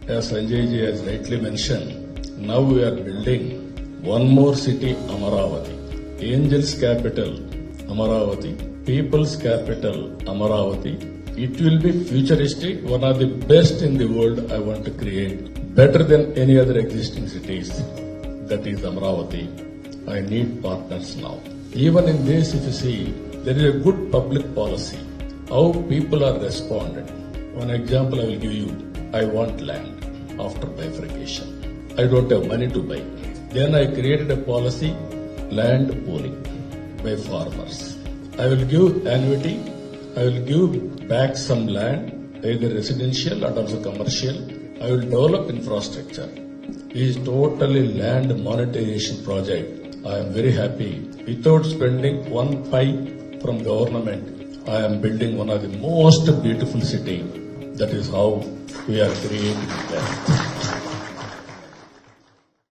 As Sanjay ji has rightly mentioned, now we are building one more city, Amaravati. Angels capital, Amaravati. People's capital, Amaravati. It will be futuristic, one of the best in the world I want to create. Better than any other existing cities. That is Amaravati. I need partners now. Even in this, if you see, there is a good public policy. How people are responding. One example I will give you. I want land after bifurcation. I don't have money to buy. Then I created a policy, land pooling by farmers. I will give annuity. I will give back some land, either residential or also commercial. I will develop infrastructure. It is totally land monetization project. I am very happy. Without spending 1 pi from government, I am building one of the most beautiful city. That is how we are creating wealth.